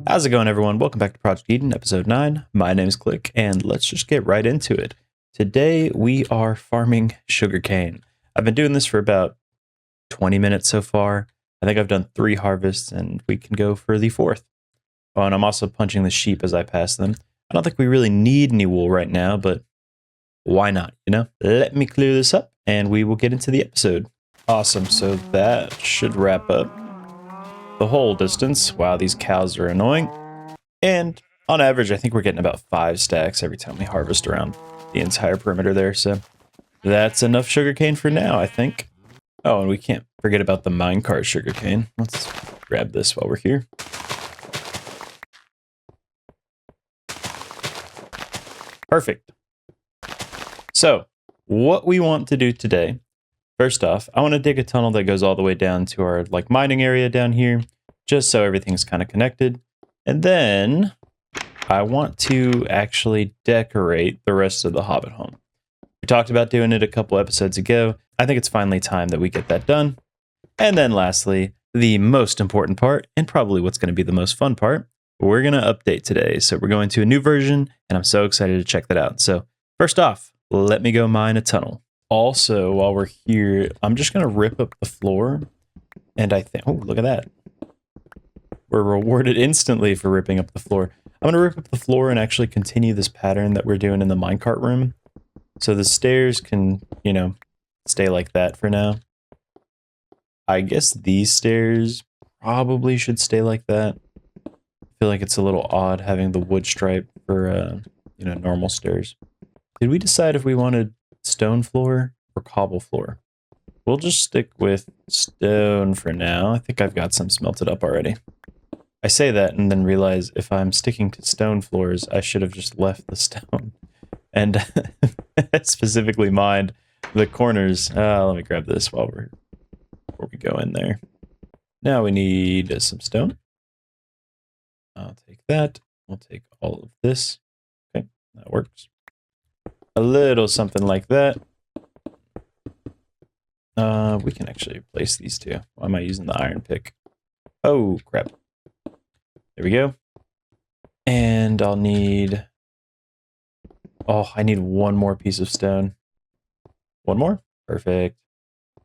How's it going, everyone? Welcome back to Project Eden, episode 9. My name is Click, and let's just get right into it. Today, we are farming sugarcane. I've been doing this for about 20 minutes so far. I think I've done 3 harvests, and we can go for the 4th. Oh, and I'm also punching the sheep as I pass them. I don't think we really need any wool right now, but why not, you know? Let me clear this up, and we will get into the episode. Awesome, so that should wrap up the whole distance. Wow, these cows are annoying. And on average, I think we're getting about 5 stacks every time we harvest around the entire perimeter there. So that's enough sugarcane for now, I think. Oh, and we can't forget about the minecart sugarcane. Let's grab this while we're here. Perfect. So what we want to do today, first off, I want to dig a tunnel that goes all the way down to our mining area down here, just so everything's kind of connected. And then I want to actually decorate the rest of the Hobbit Home. We talked about doing it a couple episodes ago. I think it's finally time that we get that done. And then lastly, the most important part, and probably what's going to be the most fun part, we're going to update today. So we're going to a new version, and I'm so excited to check that out. So first off, let me go mine a tunnel. Also, while we're here, I'm just going to rip up the floor. And I think, oh, look at that. We're rewarded instantly for ripping up the floor. I'm going to rip up the floor and actually continue this pattern that we're doing in the minecart room. So the stairs can, you know, stay like that for now. I guess these stairs probably should stay like that. I feel like it's a little odd having the wood stripe for, you know, normal stairs. Did we decide if we wanted stone floor or cobble floor? We'll just stick with stone for now. I think I've got some smelted up already. I say that and then realize if I'm sticking to stone floors, I should have just left the stone and specifically mined the corners. Let me grab this before we go in there. Now we need some stone. I'll take that. We'll take all of this. Okay, that works. A little something like that. We can actually replace these two. Why am I using the iron pick? Oh, crap. There we go. And I'll need... Oh, I need one more piece of stone. One more? Perfect.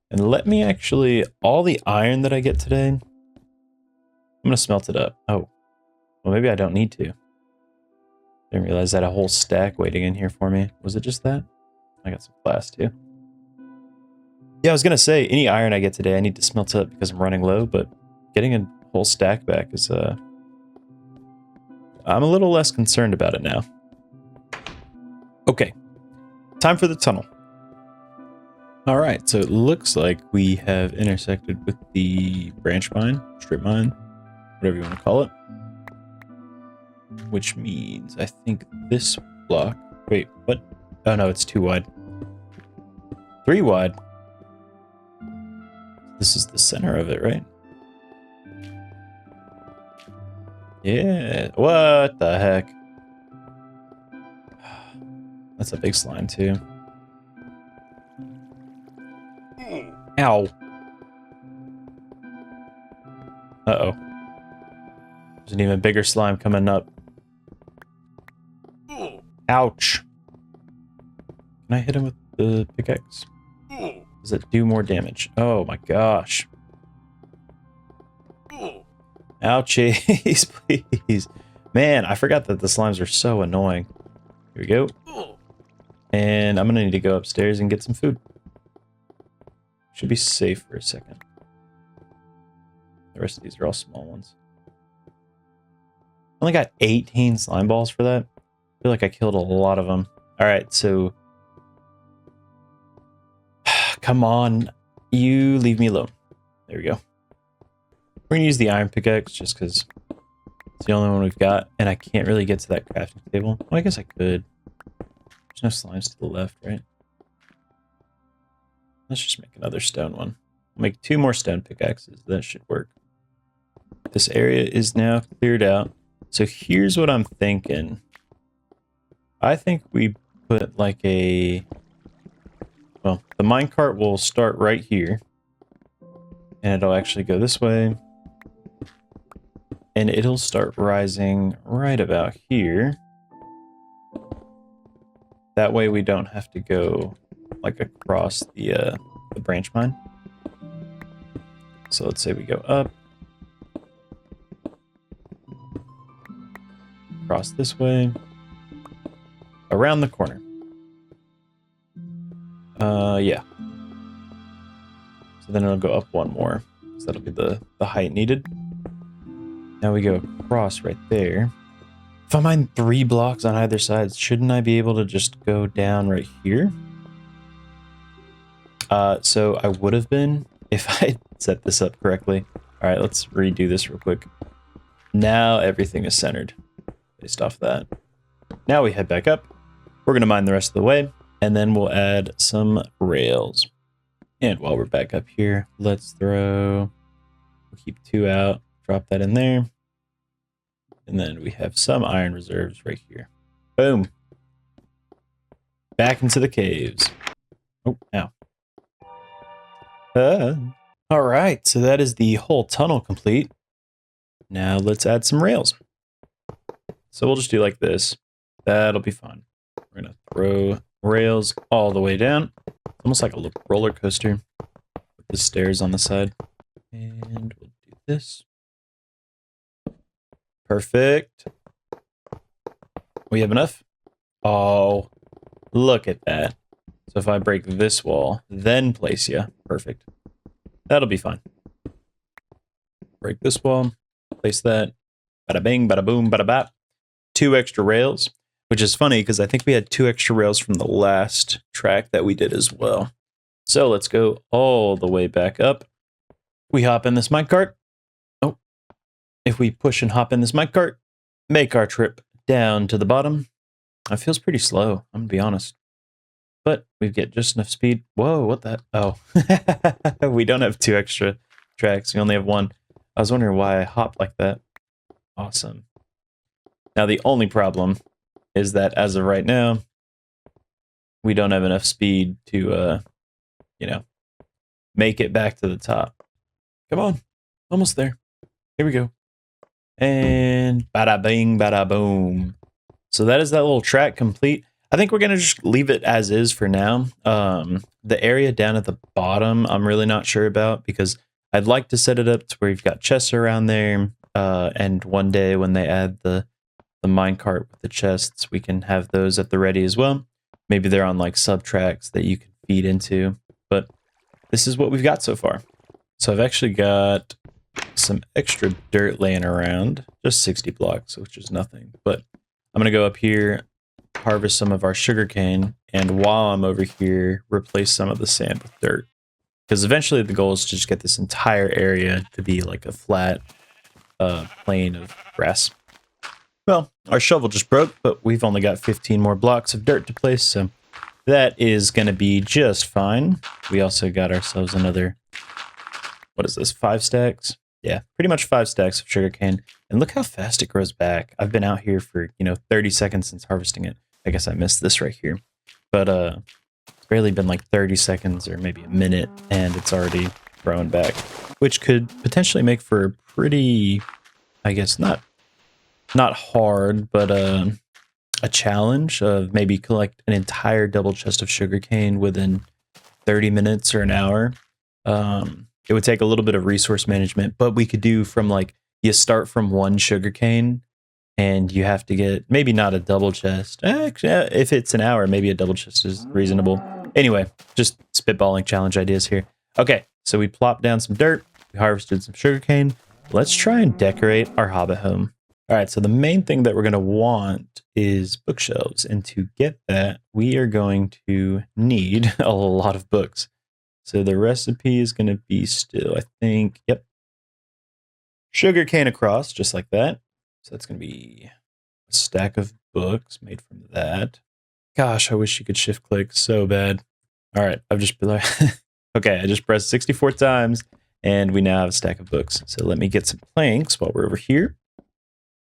And let me actually... All the iron that I get today, I'm going to smelt it up. Oh. Well, maybe I don't need to. Didn't realize I had a whole stack waiting in here for me. Was it just that? I got some glass too. Yeah, I was going to say, any iron I get today, I need to smelt up because I'm running low, but getting a whole stack back is... I'm a little less concerned about it now. Okay, time for the tunnel. All right, so it looks like we have intersected with the branch mine, strip mine, whatever you want to call it. Which means I think this block... Wait, what? Oh no, it's 2 wide. 3 wide. This is the center of it, right? Yeah, what the heck? That's a big slime too. Ow. Uh-oh. There's an even bigger slime coming up. Ouch. Can I hit him with the pickaxe? Does it do more damage? Oh my gosh. Ouchies, please. Man, I forgot that the slimes are so annoying. Here we go. And I'm gonna need to go upstairs and get some food. Should be safe for a second. The rest of these are all small ones. Only got 18 slime balls for that. I feel like I killed a lot of them. Alright, so... Come on. You leave me alone. There we go. We're gonna use the iron pickaxe just because it's the only one we've got, and I can't really get to that crafting table. Well, I guess I could. There's no slimes to the left, right? Let's just make another stone one. I'll make 2 more stone pickaxes. That should work. This area is now cleared out. So here's what I'm thinking. I think we put like a... Well, the minecart will start right here. And it'll actually go this way. and it'll start rising right about here. That way we don't have to go like across the branch mine. So let's say we go up, across this way, around the corner. Yeah. So then it'll go up one more. So that'll be the height needed. Now we go across right there. If I mine 3 blocks on either side, shouldn't I be able to just go down right here? So I would have been if I set this up correctly. All right, let's redo this real quick. Now everything is centered based off that. Now we head back up. We're going to mine the rest of the way, and then we'll add some rails. And while we're back up here, let's we'll keep 2 out, drop that in there. And then we have some iron reserves right here. Boom. Back into the caves. Oh, ow. All right, so that is the whole tunnel complete. Now let's add some rails. So we'll just do like this. That'll be fun. We're going to throw rails all the way down. It's almost like a roller coaster with the stairs on the side. And we'll do this. Perfect. We have enough? Oh, look at that. So if I break this wall, then place you. Perfect. That'll be fine. Break this wall, place that. Bada bing, bada boom, bada bap. 2 extra rails, which is funny because I think we had 2 extra rails from the last track that we did as well. So let's go all the way back up. We hop in this minecart. Oh, if we push and hop in this minecart, make our trip down to the bottom. It feels pretty slow, I'm gonna be honest. But we get just enough speed. Whoa, what the? Oh, we don't have 2 extra tracks. We only have 1. I was wondering why I hopped like that. Awesome. Now, the only problem is that as of right now, we don't have enough speed to, you know, make it back to the top. Come on. Almost there. Here we go. And bada bing, bada boom. So that is that little track complete. I think we're going to just leave it as is for now. The area down at the bottom, I'm really not sure about because I'd like to set it up to where you've got chests around there. And one day when they add the minecart with the chests, we can have those at the ready as well. Maybe they're on like sub tracks that you can feed into. But this is what we've got so far. So I've actually got some extra dirt laying around, just 60 blocks, which is nothing. But I'm going to go up here, harvest some of our sugarcane, and while I'm over here, replace some of the sand with dirt. Because eventually the goal is to just get this entire area to be like a flat plain of grass. Well, our shovel just broke, but we've only got 15 more blocks of dirt to place, so that is going to be just fine. We also got ourselves another, what is this, 5 stacks? Yeah, pretty much 5 stacks of sugarcane. And look how fast it grows back. I've been out here for, 30 seconds since harvesting it. I guess I missed this right here. But it's barely been like 30 seconds or maybe a minute, and it's already growing back, which could potentially make for a pretty, I guess, not hard, but a challenge of maybe collect an entire double chest of sugarcane within 30 minutes or an hour. It would take a little bit of resource management, but we could do from like, you start from 1 sugarcane and you have to get maybe not a double chest. Actually, if it's an hour, maybe a double chest is reasonable. Anyway, just spitballing challenge ideas here. Okay, so we plopped down some dirt. We harvested some sugarcane. Let's try and decorate our Hobbit home. All right, so the main thing that we're going to want is bookshelves. And to get that, we are going to need a lot of books. So the recipe is going to be still, I think, yep, sugarcane across, just like that. So that's going to be a stack of books made from that. Gosh, I wish you could shift click so bad. All right, I've just been like, okay, I just pressed 64 times and we now have a stack of books. So let me get some planks while we're over here.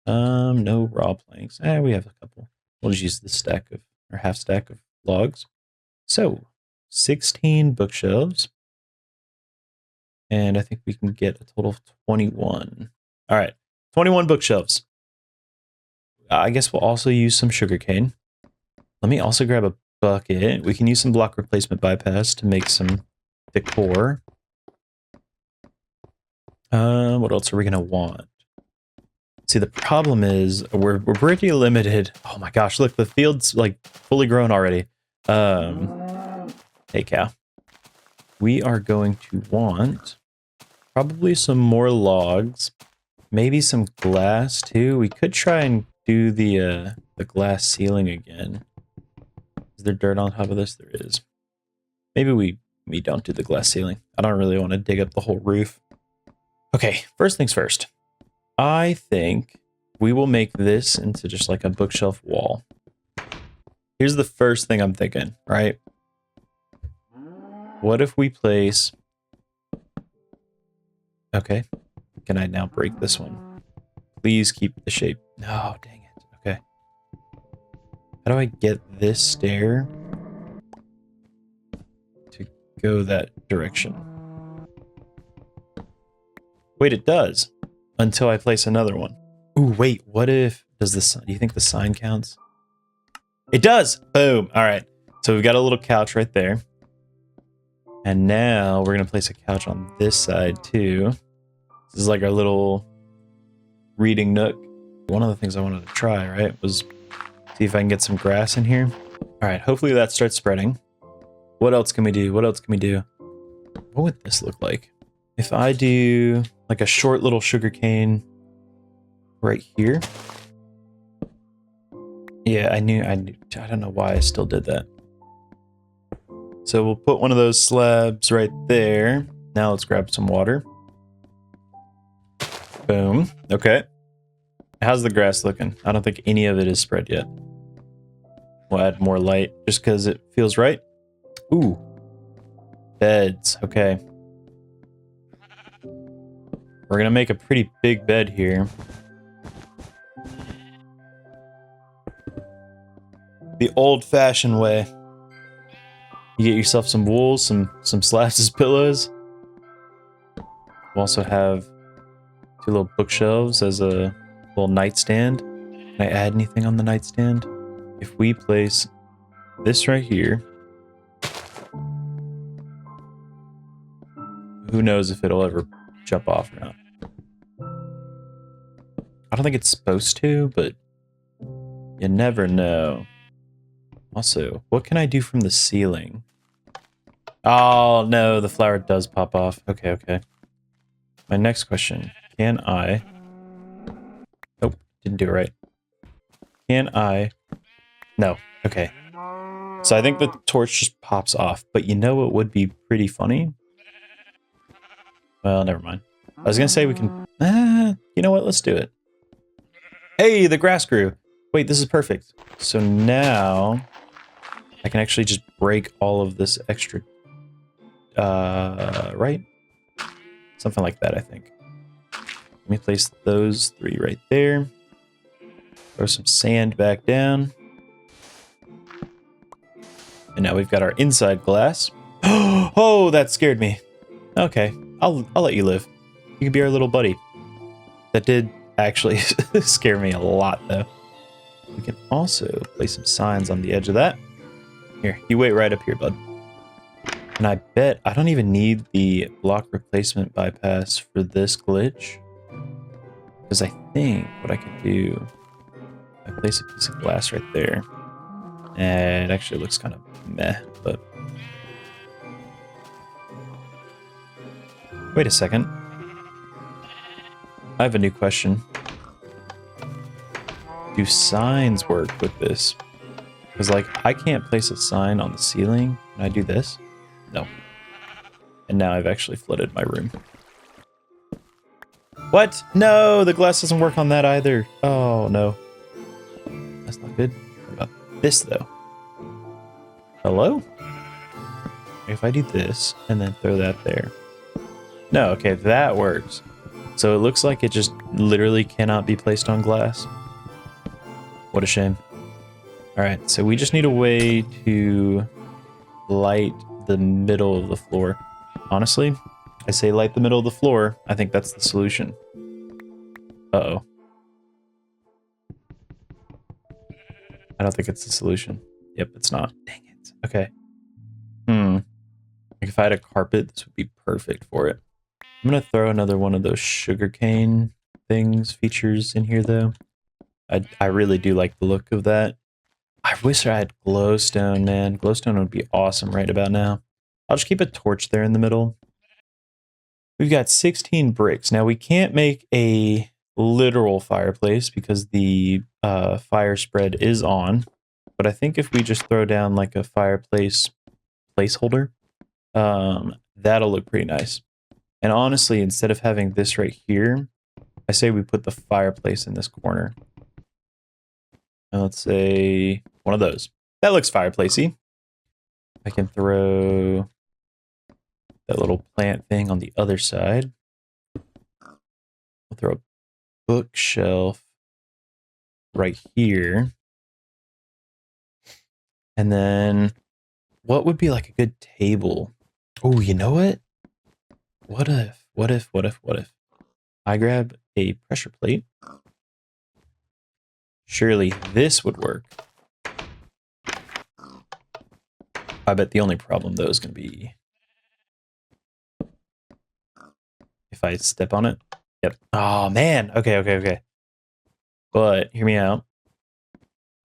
No raw planks. We have a couple. We'll just use this stack of, or half stack of logs. So 16 bookshelves. And I think we can get a total of 21. All right. 21 bookshelves. I guess we'll also use some sugarcane. Let me also grab a bucket. We can use some block replacement bypass to make some decor. What else are we gonna want? See, the problem is we're pretty limited. Oh my gosh, look, the field's like fully grown already. Hey cow. We are going to want probably some more logs, maybe some glass too. We could try and do the glass ceiling again. Is there dirt on top of this? There is. Maybe we don't do the glass ceiling. I don't really want to dig up the whole roof. Okay, first things first. I think we will make this into just like a bookshelf wall. Here's the first thing I'm thinking, right? What if we place... Okay. Can I now break this one? Please keep the shape. No, dang it. Okay. How do I get this stair to go that direction? Wait, it does. Until I place another one. Ooh, wait, what if... Does this... Do you think the sign counts? It does! Boom! Alright. So we've got a little couch right there. And now we're going to place a couch on this side too. This is like our little reading nook. One of the things I wanted to try, right, was see if I can get some grass in here. Alright, hopefully that starts spreading. What else can we do? What else can we do? What would this look like? If I do like a short little sugarcane right here. Yeah, I knew. I don't know why I still did that. So we'll put one of those slabs right there. Now let's grab some water. Boom. Okay. How's the grass looking? I don't think any of it is spread yet. We'll add more light just because it feels right. Ooh. Beds. Okay. We're going to make a pretty big bed here. The old-fashioned way. You get yourself some wool, some slabs as pillows. We'll also have 2 little bookshelves as a little nightstand. Can I add anything on the nightstand? If we place this right here, who knows if it'll ever jump off or not. I don't think it's supposed to, but you never know. Also, what can I do from the ceiling? Oh, no, the flower does pop off. Okay, okay. My next question. Can I... Oh, didn't do it right. Can I... No. Okay. So I think the torch just pops off. But you know what would be pretty funny? Well, never mind. I was going to say we can... you know what? Let's do it. Hey, the grass grew. Wait, this is perfect. So now... I can actually just break all of this extra... right? Something like that, I think. Let me place those 3 right there. Throw some sand back down. And now we've got our inside glass. Oh, that scared me. Okay, I'll let you live. You can be our little buddy. That did actually scare me a lot, though. We can also place some signs on the edge of that. Here, you wait right up here, bud. And I bet I don't even need the block replacement bypass for this glitch. Because I think what I could do, I place a piece of glass right there. And it actually looks kind of meh, but... Wait a second. I have a new question. Do signs work with this? Because, like, I can't place a sign on the ceiling. Can I do this? No. And now I've actually flooded my room. What? No, the glass doesn't work on that either. Oh, no. That's not good. What about this, though? Hello? If I do this and then throw that there. No, okay, that works. So it looks like it just literally cannot be placed on glass. What a shame. Alright, so we just need a way to light the middle of the floor. Honestly, I say light the middle of the floor. I think that's the solution. Uh-oh. I don't think it's the solution. Yep, it's not. Dang it. Okay. Like if I had a carpet, this would be perfect for it. I'm going to throw another one of those sugarcane features in here, though. I really do like the look of that. I wish I had glowstone, man. Glowstone would be awesome right about now. I'll just keep a torch there in the middle. We've got 16 bricks. Now, we can't make a literal fireplace because the fire spread is on. But I think if we just throw down like a fireplace placeholder, that'll look pretty nice. And honestly, instead of having this right here, I say we put the fireplace in this corner. Now let's say one of those. That looks fireplacey. I can throw that little plant thing on the other side. We'll throw a bookshelf right here. And then what would be like a good table? Oh, you know what? What if I grab a pressure plate? Surely this would work. I bet the only problem though is going to be if I step on it. Yep. Oh man. Okay. But hear me out.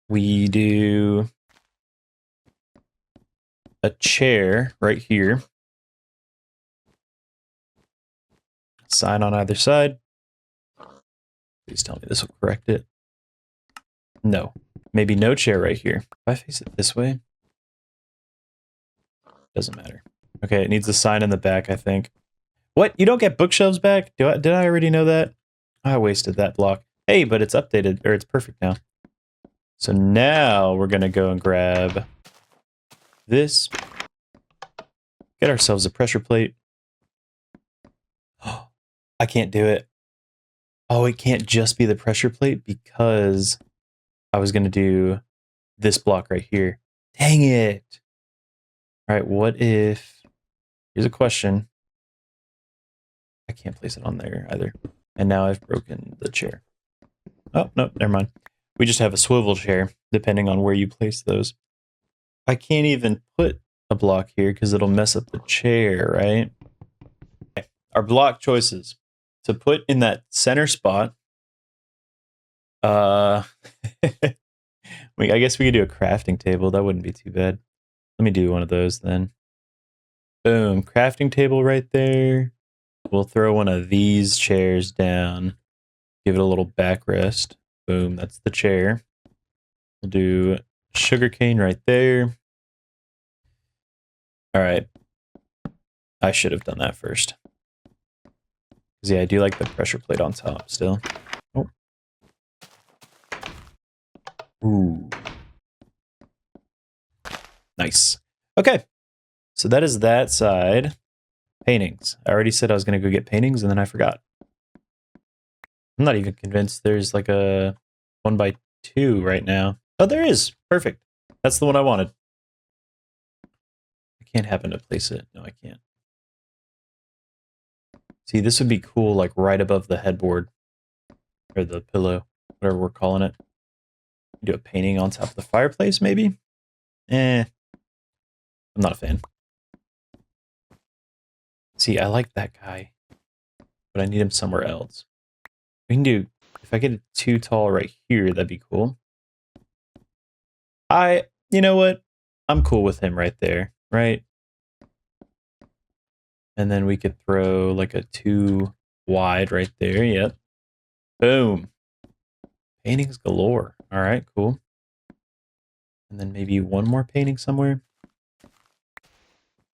We do a chair right here. Sign on either side. Please tell me this will correct it. No. Maybe no chair right here. If I face it this way, doesn't matter. Okay, it needs a sign in the back, I think. What? You don't get bookshelves back? Did I already know that? I wasted that block. Hey, but it's updated, or it's perfect now. So now we're going to go and grab this. Get ourselves a pressure plate. Oh, I can't do it. Oh, it can't just be the pressure plate because I was going to do this block right here. Dang it. All right, what if... Here's a question. I can't place it on there either. And now I've broken the chair. Oh, no, never mind. We just have a swivel chair, depending on where you place those. I can't even put a block here because it'll mess up the chair, right? Okay. Our block choices. To put in that center spot, I guess we could do a crafting table. That wouldn't be too bad. Let me do one of those then. Boom, crafting table right there. We'll throw one of these chairs down. Give it a little backrest. Boom, that's the chair. We'll do sugarcane right there. All right. I should have done that first. Because, yeah, I do like the pressure plate on top still. Oh. Ooh. Nice. Okay. So that is that side. Paintings. I already said I was going to go get paintings, and then I forgot. I'm not even convinced there's like a 1x2 right now. Oh, there is. Perfect. That's the one I wanted. I can't happen to place it. No, I can't. See, this would be cool, like right above the headboard. Or the pillow, whatever we're calling it. Do a painting on top of the fireplace, maybe? I'm not a fan. See, I like that guy. But I need him somewhere else. We can do... If I get it too tall right here, that'd be cool. You know what? I'm cool with him right there, right? And then we could throw like a 2 wide right there. Yep. Boom. Paintings galore. All right, cool. And then maybe one more painting somewhere.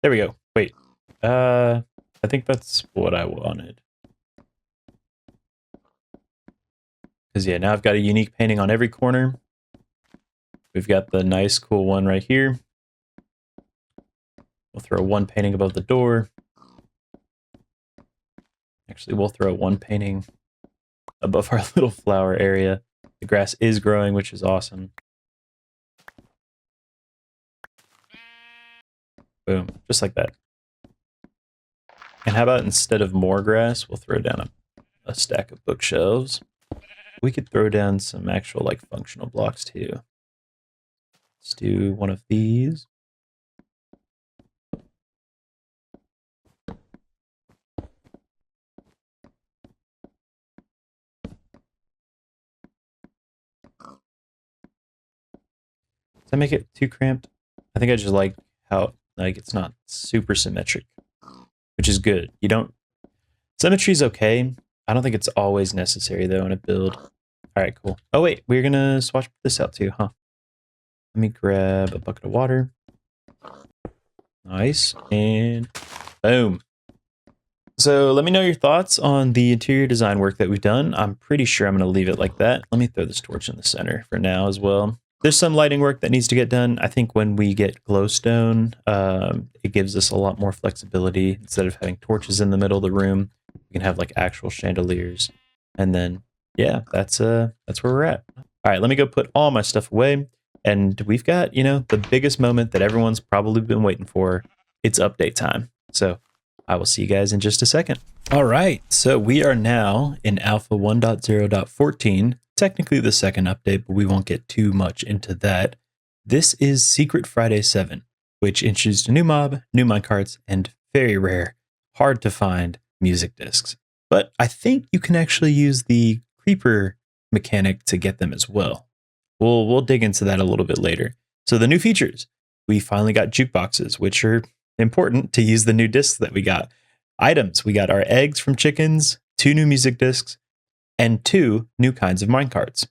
There we go. Wait. I think that's what I wanted. Because, yeah, now I've got a unique painting on every corner. We've got the nice, cool one right here. We'll throw one painting above the door. Actually, we'll throw one painting above our little flower area. The grass is growing, which is awesome. Boom. Just like that. And how about instead of more grass, we'll throw down a stack of bookshelves. We could throw down some actual like functional blocks too. Let's do one of these. Does that make it too cramped? I think I just like how like it's not super symmetric, which is good. You don't symmetry is okay. I don't think it's always necessary though in a build. All right, cool. Oh wait, we're gonna swatch this out too, huh? Let me grab a bucket of water. Nice, and boom. So let me know your thoughts on the interior design work that we've done. I'm pretty sure I'm going to leave it like that. Let me throw this torch in the center for now as well. There's some lighting work that needs to get done. I think when we get glowstone, it gives us a lot more flexibility. Instead of having torches in the middle of the room, we can have like actual chandeliers. And then, yeah, that's where we're at. All right, let me go put all my stuff away. And we've got, you know, the biggest moment that everyone's probably been waiting for. It's update time. So I will see you guys in just a second. All right, so we are now in Alpha 1.0.14, technically the second update, but we won't get too much into that. This is Secret Friday 7, which introduced a new mob, new minecarts, and very rare, hard to find music discs. But I think you can actually use the creeper mechanic to get them as well. We'll dig into that a little bit later. So the new features, we finally got jukeboxes, which are important to use the new discs that we got. Items, we got our eggs from chickens, 2 new music discs, and 2 new kinds of minecarts.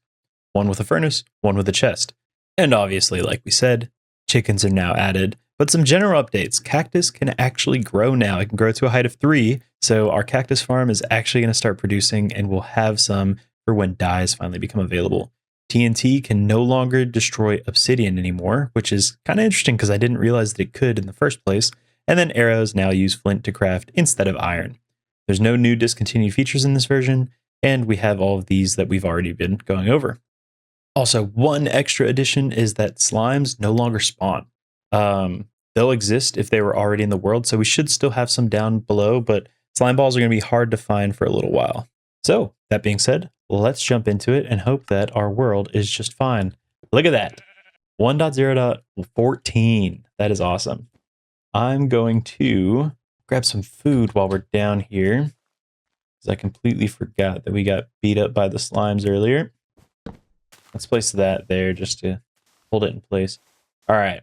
One with a furnace, one with a chest. And obviously, like we said, chickens are now added. But some general updates. Cactus can actually grow now. It can grow to a height of 3. So our cactus farm is actually going to start producing, and we'll have some for when dyes finally become available. TNT can no longer destroy obsidian anymore, which is kind of interesting because I didn't realize that it could in the first place. And then arrows now use flint to craft instead of iron. There's no new discontinued features in this version, and we have all of these that we've already been going over. Also, one extra addition is that slimes no longer spawn. They'll exist if they were already in the world, so we should still have some down below, but slime balls are going to be hard to find for a little while. So, that being said, let's jump into it and hope that our world is just fine. Look at that. 1.0.14. That is awesome. I'm going to grab some food while we're down here, because I completely forgot that we got beat up by the slimes earlier. Let's place that there just to hold it in place. All right.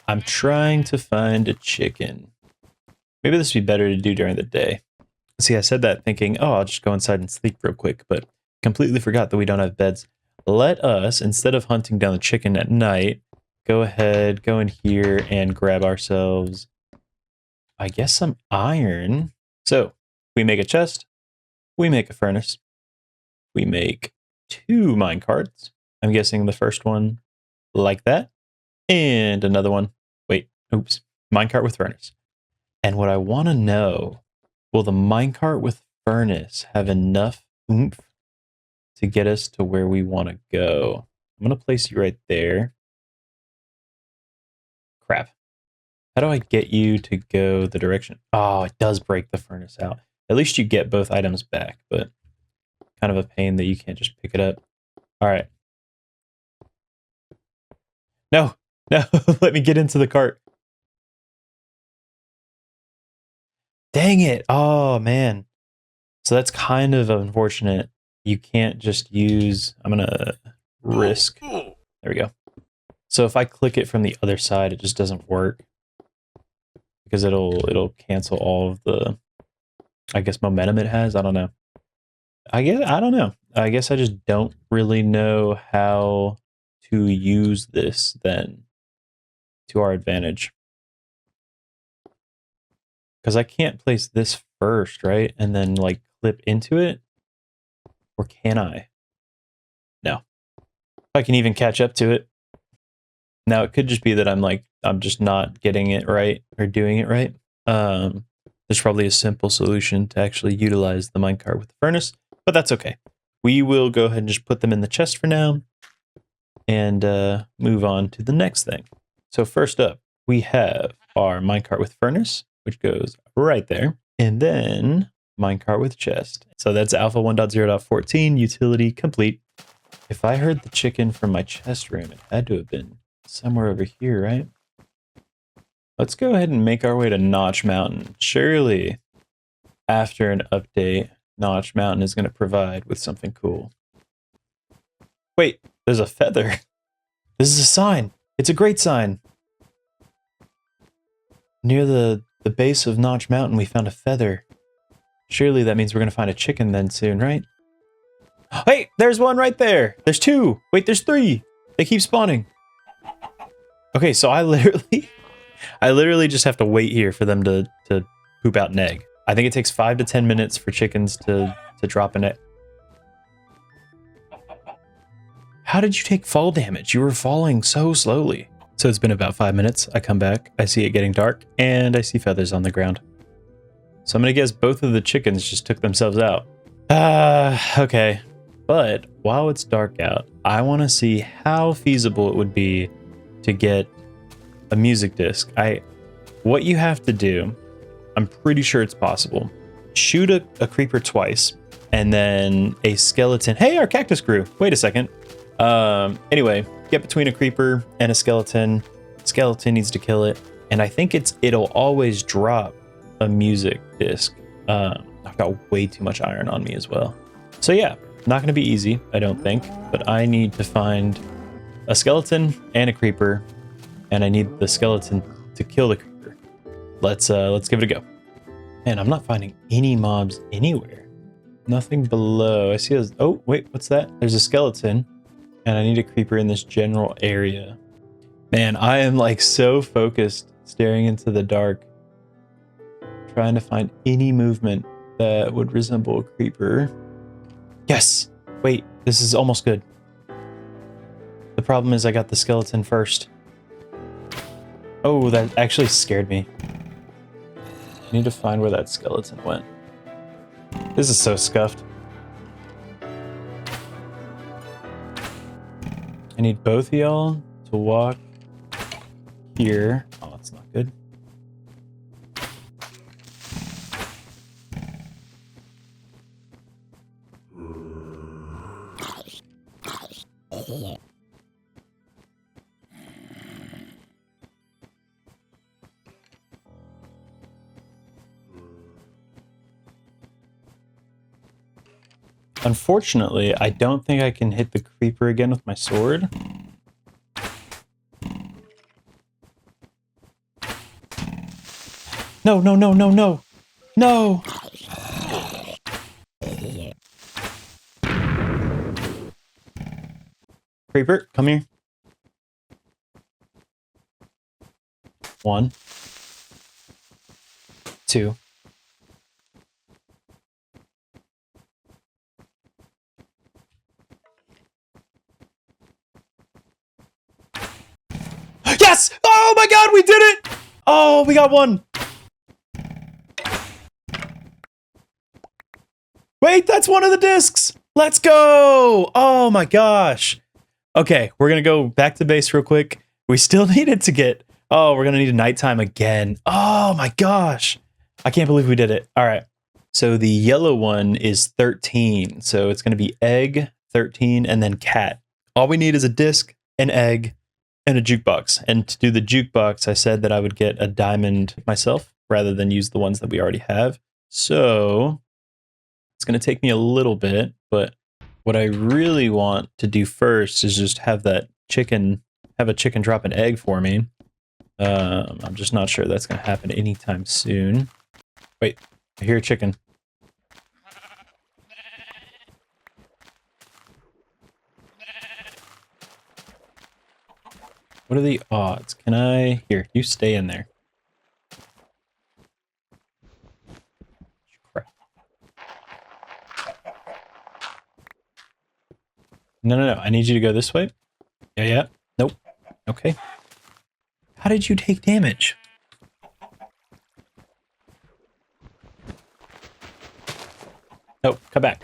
I'm trying to find a chicken. Maybe this would be better to do during the day. See, I said that thinking, oh, I'll just go inside and sleep real quick, but completely forgot that we don't have beds. Let us, instead of hunting down the chicken at night, go ahead, go in here and grab ourselves, I guess, some iron. So we make a chest, we make a furnace, we make 2 minecarts. I'm guessing the first one like that, and another one. Wait, oops, minecart with furnace. And what I want to know, will the minecart with furnace have enough oomph to get us to where we want to go? I'm going to place you right there. Crap. How do I get you to go the direction? Oh, it does break the furnace out. At least you get both items back, but kind of a pain that you can't just pick it up. All right. No, let me get into the cart. Dang it. Oh, man. So that's kind of unfortunate. You can't just use, I'm going to risk. There we go. So if I click it from the other side, it just doesn't work because it'll cancel all of the, I guess, momentum it has. I don't know. I don't know. I guess I just don't really know how to use this then to our advantage. Because I can't place this first, right? And then like clip into it. Or can I? No. If I can even catch up to it. Now it could just be that I'm just not getting it right or doing it right. There's probably a simple solution to actually utilize the minecart with the furnace, but that's okay. We will go ahead and just put them in the chest for now and move on to the next thing. So first up, we have our minecart with furnace, which goes right there. And then Minecart with chest. So that's alpha 1.0.14, utility complete. If I heard the chicken from my chest room, it had to have been somewhere over here, right? Let's go ahead and make our way to Notch Mountain. Surely, after an update, Notch Mountain is going to provide with something cool. Wait, there's a feather. This is a sign. It's a great sign. Near the base of Notch Mountain, we found a feather. Surely that means we're going to find a chicken then soon, right? Hey, there's one right there. There's two. Wait, there's three. They keep spawning. Okay, so I literally just have to wait here for them to poop out an egg. I think it takes 5 to 10 minutes for chickens to drop an egg. How did you take fall damage? You were falling so slowly. So it's been about 5 minutes. I come back, I see it getting dark, and I see feathers on the ground. So I'm gonna guess both of the chickens just took themselves out. Okay. But while it's dark out, I want to see how feasible it would be to get a music disc. What you have to do, I'm pretty sure it's possible. Shoot a creeper twice, and then a skeleton. Hey, our cactus grew. Wait a second. Anyway, get between a creeper and a skeleton. Skeleton needs to kill it, and I think it'll always drop a music disc. I've got way too much iron on me as well. So yeah, not going to be easy, I don't think, but I need to find a skeleton and a creeper, and I need the skeleton to kill the creeper. Let's give it a go. Man, I'm not finding any mobs anywhere. Nothing below. I see oh, wait, what's that? There's a skeleton, and I need a creeper in this general area. Man, I am like so focused staring into the dark, trying to find any movement that would resemble a creeper. Yes! Wait, this is almost good. The problem is I got the skeleton first. Oh, that actually scared me. I need to find where that skeleton went. This is so scuffed. I need both of y'all to walk here. Oh, that's not good. Unfortunately, I don't think I can hit the creeper again with my sword. No, no, no, no, no! No! Creeper, come here. 1, 2. Yes! Oh my god, we did it! Oh, we got one. Wait, that's one of the discs. Let's go. Oh my gosh. Okay, we're going to go back to base real quick. We still needed to get... Oh, we're going to need a nighttime again. Oh my gosh. I can't believe we did it. All right. So the yellow one is 13. So it's going to be egg, 13, and then cat. All we need is a disc, an egg, and a jukebox. And to do the jukebox, I said that I would get a diamond myself rather than use the ones that we already have. So it's going to take me a little bit, but what I really want to do first is just have a chicken drop an egg for me. I'm just not sure that's going to happen anytime soon. Wait, I hear a chicken. What are the odds? Can I... Here, you stay in there. Crap. No, no, no. I need you to go this way. Yeah, yeah. Nope. Okay. How did you take damage? Nope, come back.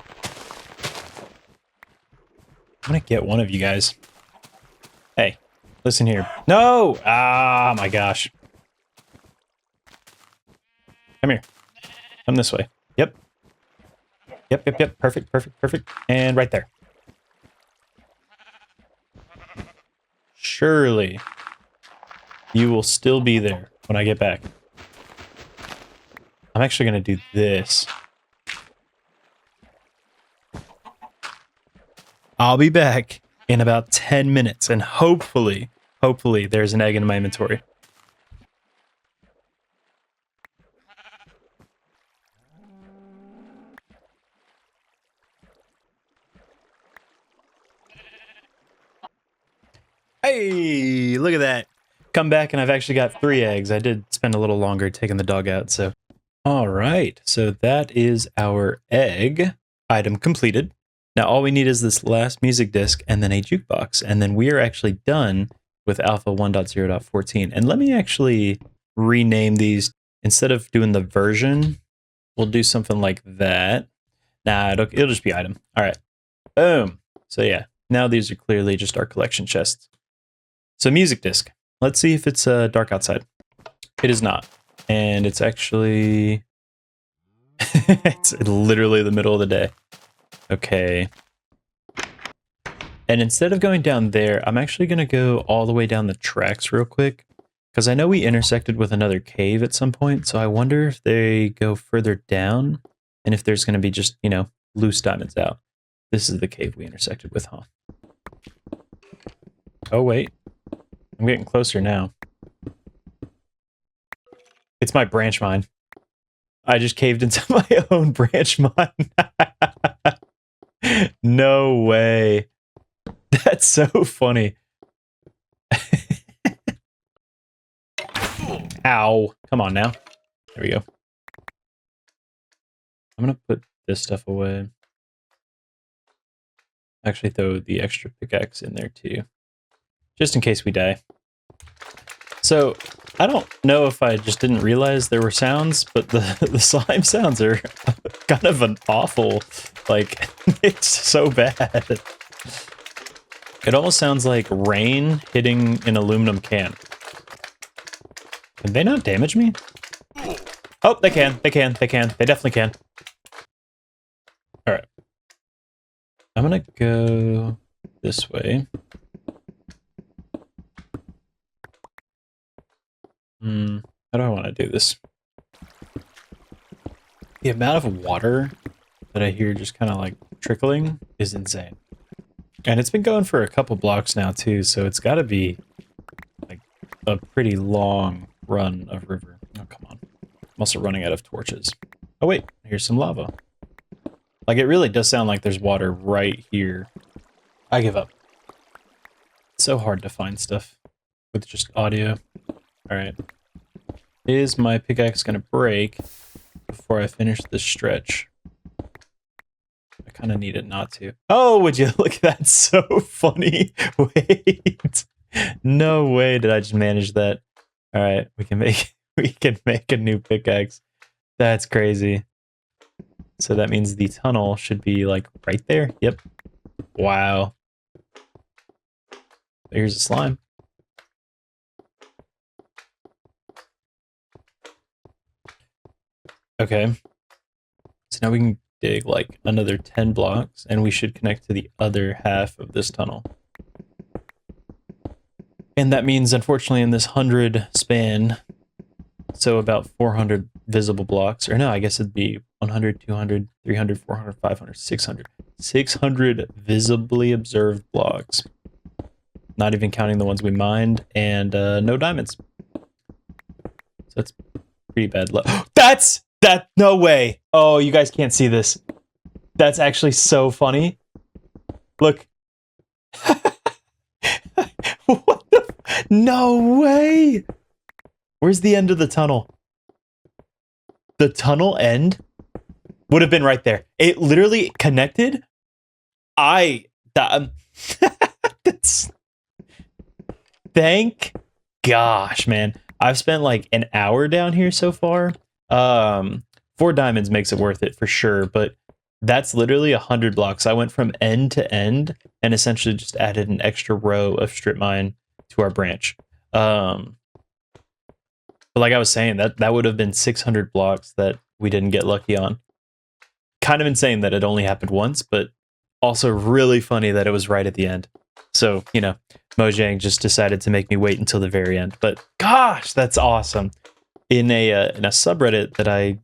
I'm gonna get one of you guys. Hey. Listen here. No! Ah, my gosh. Come here. Come this way. Yep. Yep. Perfect. And right there. Surely you will still be there when I get back. I'm actually going to do this. I'll be back in about 10 minutes, and hopefully there's an egg in my inventory. Hey, look at that. Come back and I've actually got 3 eggs. I did spend a little longer taking the dog out, so. All right, so that is our egg item completed. Now all we need is this last music disc and then a jukebox, and then we are actually done with Alpha 1.0.14. And let me actually rename these. Instead of doing the version, we'll do something like that. Nah, it'll just be item. All right, boom. So yeah, now these are clearly just our collection chests. So music disc. Let's see if it's dark outside. It is not. And it's actually... it's literally the middle of the day. Okay. And instead of going down there, I'm actually going to go all the way down the tracks real quick. Because I know we intersected with another cave at some point. So I wonder if they go further down. And if there's going to be just, you know, loose diamonds out. This is the cave we intersected with, huh? Oh, wait. I'm getting closer now. It's my branch mine. I just caved into my own branch mine. No way. That's so funny. Ow. Come on now. There we go. I'm going to put this stuff away. Actually throw the extra pickaxe in there too. Just in case we die. So, I don't know if I just didn't realize there were sounds, but the slime sounds are kind of an awful, like, it's so bad. It almost sounds like rain hitting an aluminum can. Can they not damage me? Oh, they can. They definitely can. Alright. I'm gonna go this way. How do I want to do this? The amount of water that I hear just kind of like trickling is insane. And it's been going for a couple blocks now too, so it's got to be like a pretty long run of river. Oh, come on. I'm also running out of torches. Oh wait, here's some lava. Like it really does sound like there's water right here. I give up. It's so hard to find stuff with just audio. Alright. Is my pickaxe gonna break before I finish this stretch? I kind of need it not to. Oh, would you look at that? So funny. Wait. No way did I just manage that. Alright, we can make a new pickaxe. That's crazy. So that means the tunnel should be like right there. Yep. Wow. Here's a slime. Okay. So now we can dig like another 10 blocks and we should connect to the other half of this tunnel. And that means, unfortunately, in this 100 span, so about 400 visible blocks, or no, I guess it'd be 100, 200, 300, 400, 500, 600. 600 visibly observed blocks. Not even counting the ones we mined, and no diamonds. So that's pretty bad luck. No way. Oh, you guys can't see this. That's actually so funny. Look. What the? No way. Where's the end of the tunnel? The tunnel end would have been right there. It literally connected. That's, thank gosh, man. I've spent like an hour down here so far. 4 diamonds makes it worth it for sure, but that's literally 100 blocks. I went from end to end and essentially just added an extra row of strip mine to our branch. But like I was saying, that would have been 600 blocks that we didn't get lucky on. kind of insane that it only happened once, but also really funny that it was right at the end. So, you know, Mojang just decided to make me wait until the very end. But gosh, that's awesome. In a subreddit that I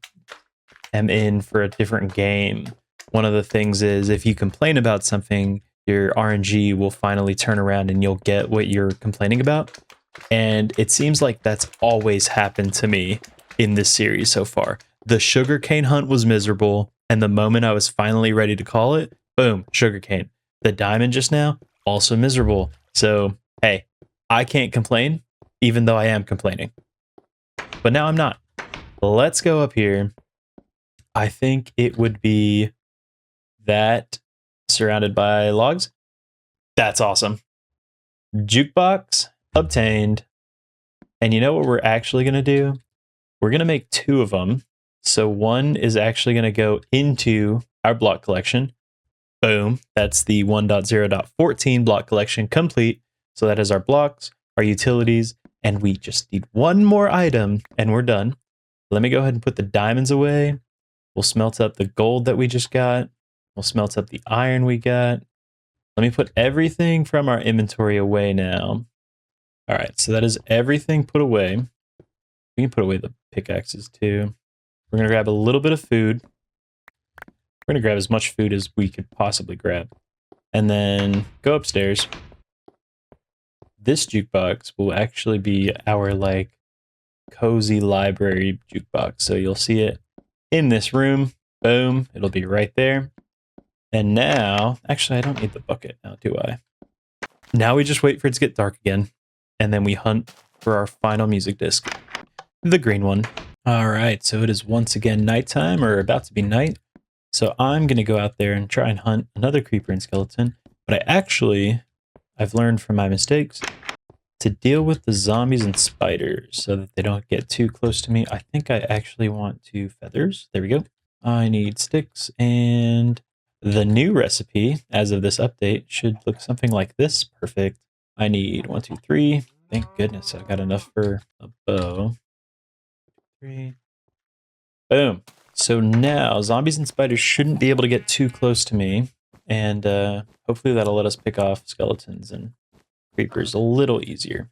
am in for a different game, one of the things is if you complain about something, your RNG will finally turn around and you'll get what you're complaining about. And it seems like that's always happened to me in this series so far. The sugarcane hunt was miserable, and the moment I was finally ready to call it, boom, sugarcane. The diamond just now, also miserable. So, hey, I can't complain, even though I am complaining. But now I'm not. Let's go up here. I think it would be that surrounded by logs. That's awesome. Jukebox obtained. And you know what we're actually going to do? We're going to make 2 of them. So one is actually going to go into our block collection. Boom. That's the 1.0.14 block collection complete. So that is our blocks, our utilities, and we just need one more item and we're done. Let me go ahead and put the diamonds away. We'll smelt up the gold that we just got. We'll smelt up the iron we got. Let me put everything from our inventory away now. All right, so that is everything put away. We can put away the pickaxes too. We're gonna grab a little bit of food. We're gonna grab as much food as we could possibly grab. And then go upstairs. This jukebox will actually be our like cozy library jukebox. So you'll see it in this room. Boom, it'll be right there. And now, actually I don't need the bucket now, do I? Now we just wait for it to get dark again. And then we hunt for our final music disc. The green one. All right, so it is once again nighttime, or about to be night. So I'm going to go out there and try and hunt another creeper and skeleton. But I've learned from my mistakes to deal with the zombies and spiders so that they don't get too close to me. I think I actually want 2 feathers. There we go. I need sticks, and the new recipe as of this update should look something like this. Perfect. I need 1, 2, 3. Thank goodness I got enough for a bow. 3. Boom. So now zombies and spiders shouldn't be able to get too close to me. And hopefully that'll let us pick off skeletons and creepers a little easier.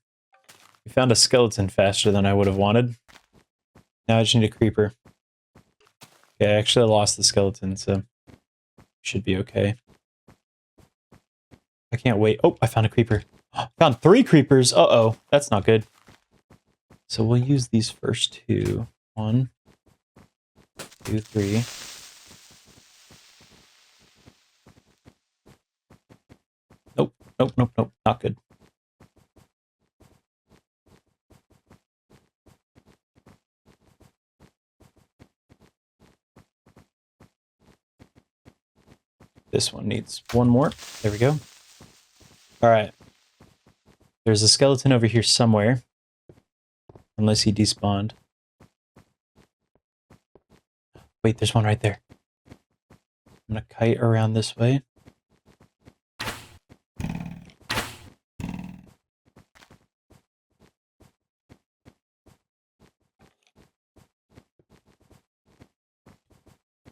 We found a skeleton faster than I would have wanted. Now I just need a creeper. Okay, I actually lost the skeleton, so should be okay. I can't wait. Oh, I found a creeper. Found 3 creepers. Uh-oh, that's not good. So we'll use these first 2. 1, 2, 3. Nope, nope, nope, nope, not good. This one needs 1 more. There we go. All right. There's a skeleton over here somewhere. Unless he despawned. Wait, there's one right there. I'm gonna kite around this way.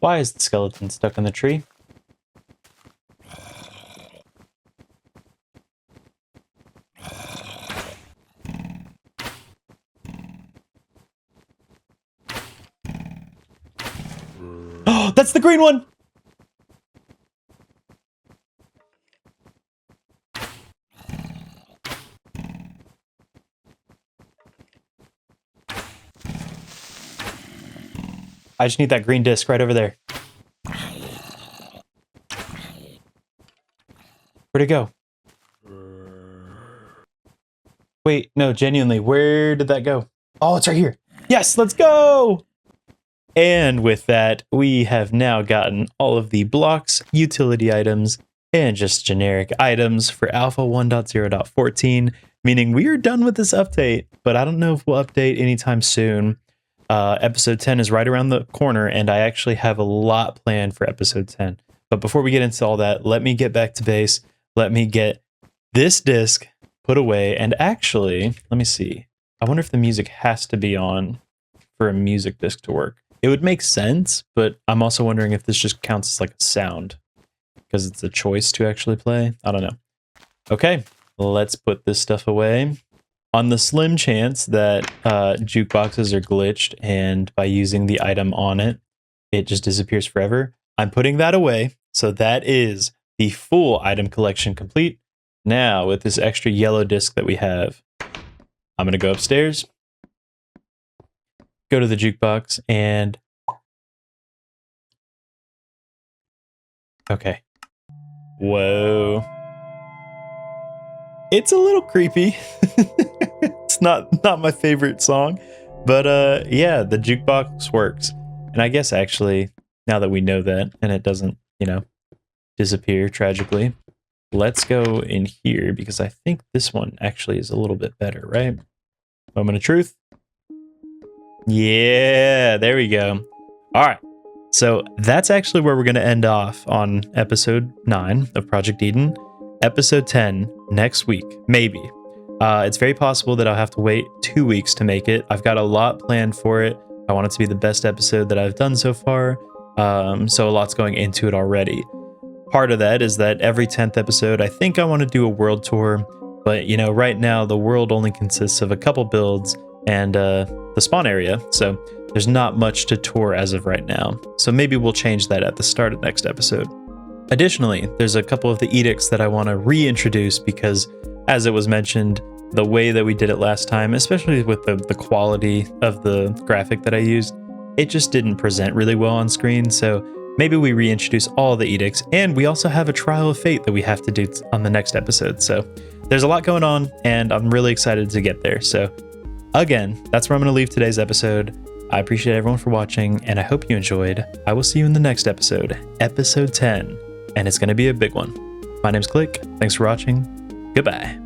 Why is the skeleton stuck in the tree? Oh, that's the green one! I just need that green disc right over there. Where'd it go? Wait, no, genuinely, where did that go? Oh, it's right here. Yes, let's go! And with that, we have now gotten all of the blocks, utility items, and just generic items for Alpha 1.0.14, meaning we are done with this update, but I don't know if we'll update anytime soon. Episode 10 is right around the corner, and I actually have a lot planned for episode 10. But before we get into all that, let me get back to base. Let me get this disc put away, and actually, let me see. I wonder if the music has to be on for a music disc to work. It would make sense, but I'm also wondering if this just counts as like a sound because it's a choice to actually play. I don't know. Okay, let's put this stuff away. On the slim chance that jukeboxes are glitched and by using the item on it, it just disappears forever, I'm putting that away. So that is the full item collection complete. Now, with this extra yellow disc that we have, I'm going to go upstairs, go to the jukebox, and... Okay. Whoa. It's a little creepy. It's not my favorite song, but yeah, the jukebox works. And I guess actually, now that we know that, and it doesn't, disappear tragically, let's go in here because I think this one actually is a little bit better, right? Moment of truth. Yeah, there we go. All right. So that's actually where we're going to end off on episode 9 of Project Eden. Episode 10 next week, maybe. It's very possible that I'll have to wait 2 weeks to make it. I've got a lot planned for it. I want it to be the best episode that I've done so far. So a lot's going into it already. Part of that is that every 10th episode, I think I want to do a world tour. But, right now the world only consists of a couple builds and the spawn area. So there's not much to tour as of right now. So maybe we'll change that at the start of next episode. Additionally, there's a couple of the edicts that I want to reintroduce because, as it was mentioned, the way that we did it last time, especially with the quality of the graphic that I used, it just didn't present really well on screen. So maybe we reintroduce all the edicts, and we also have a trial of fate that we have to do on the next episode. So there's a lot going on, and I'm really excited to get there. So again, that's where I'm going to leave today's episode. I appreciate everyone for watching, and I hope you enjoyed. I will see you in the next episode, episode 10. And it's going to be a big one. My name's Click. Thanks for watching. Goodbye.